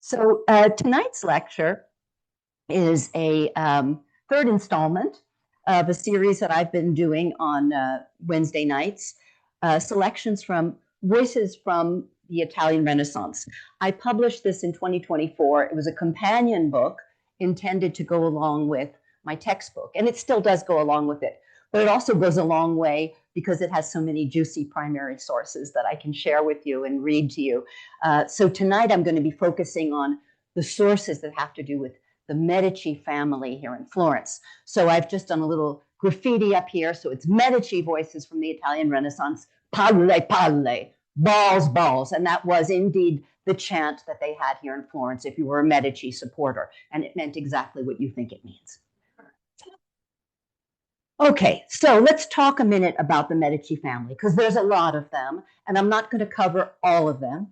Tonight's lecture is a third installment of a series that I've been doing on Wednesday nights, selections from Voices from the Italian Renaissance. I published this in 2024. It was a companion book intended to go along with my textbook, and it still does go along with it, but it also goes a long way because it has so many juicy primary sources that I can share with you and read to you. So tonight I'm going to be focusing on the sources that have to do with the Medici family here in Florence. So I've just done a little graffiti up here. So it's Medici Voices from the Italian Renaissance, palle, palle, balls, balls. And that was indeed the chant that they had here in Florence if you were a Medici supporter. And it meant exactly what you think it means. Okay, so let's talk a minute about the Medici family, because there's a lot of them, and I'm not going to cover all of them.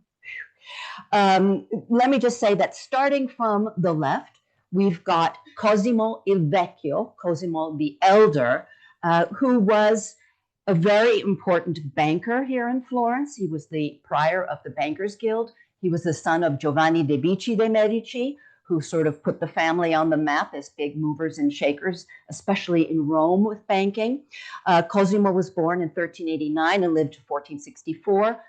Let me just say that starting from the left, we've got Cosimo il Vecchio, Cosimo the Elder, who was a very important banker here in Florence. He was the prior of the Bankers Guild. He was the son of Giovanni de' Bici de' Medici, who sort of put the family on the map as big movers and shakers, especially in Rome with banking. Cosimo was born in 1389 and lived to 1464.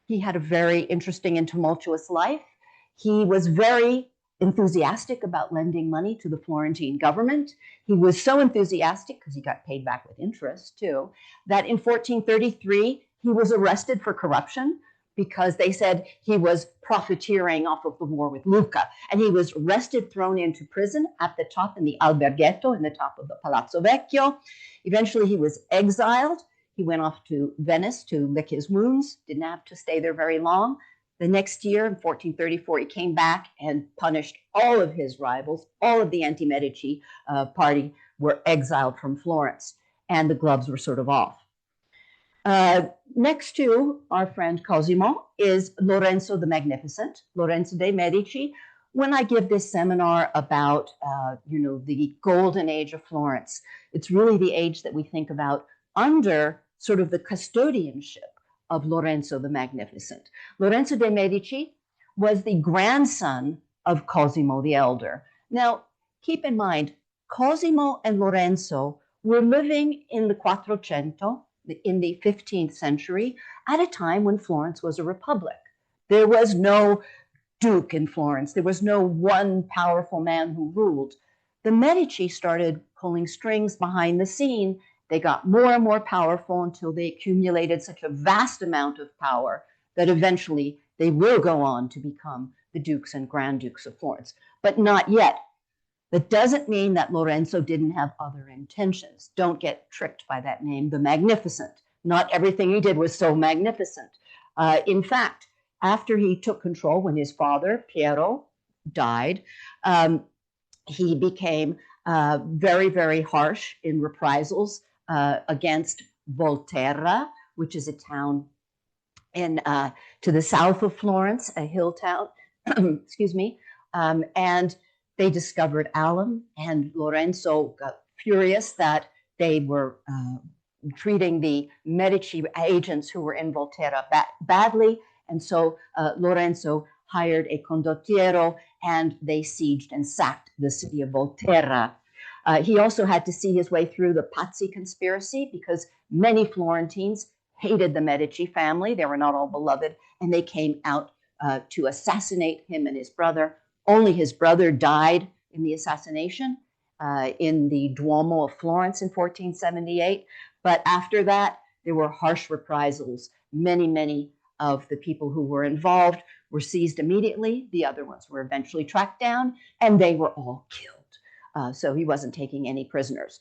He had a very interesting and tumultuous life. He was very enthusiastic about lending money to the Florentine government. He was so enthusiastic, because he got paid back with interest too, that in 1433, he was arrested for corruption, because they said he was profiteering off of the war with Lucca. And he was arrested, thrown into prison at the top in the Alberghetto, in the top of the Palazzo Vecchio. Eventually, he was exiled. He went off to Venice to lick his wounds, didn't have to stay there very long. The next year, in 1434, he came back and punished all of his rivals. All of the anti-Medici party were exiled from Florence, and the gloves were sort of off. Next to our friend Cosimo is Lorenzo the Magnificent, Lorenzo de' Medici. When I give this seminar about, the golden age of Florence, it's really the age that we think about under sort of the custodianship of Lorenzo the Magnificent. Lorenzo de' Medici was the grandson of Cosimo the Elder. Now, keep in mind, Cosimo and Lorenzo were living in the Quattrocento, in the 15th century, at a time when Florence was a republic. There was no duke in Florence. There was no one powerful man who ruled. The Medici started pulling strings behind the scene. They got more and more powerful until they accumulated such a vast amount of power that eventually they will go on to become the dukes and grand dukes of Florence, but not yet. That doesn't mean that Lorenzo didn't have other intentions. Don't get tricked by that name, the Magnificent. Not everything he did was so magnificent. In fact, after he took control, when his father, Piero, died, he became very, very harsh in reprisals against Volterra, which is a town to the south of Florence, a hill town, excuse me, and they discovered alum, and Lorenzo got furious that they were treating the Medici agents who were in Volterra badly, and so Lorenzo hired a condottiero, and they sieged and sacked the city of Volterra. He also had to see his way through the Pazzi conspiracy, because many Florentines hated the Medici family. They were not all beloved, and they came out to assassinate him and his brother. Only his brother died in the assassination in the Duomo of Florence in 1478. But after that, there were harsh reprisals. Many, many of the people who were involved were seized immediately. The other ones were eventually tracked down, and they were all killed. So he wasn't taking any prisoners.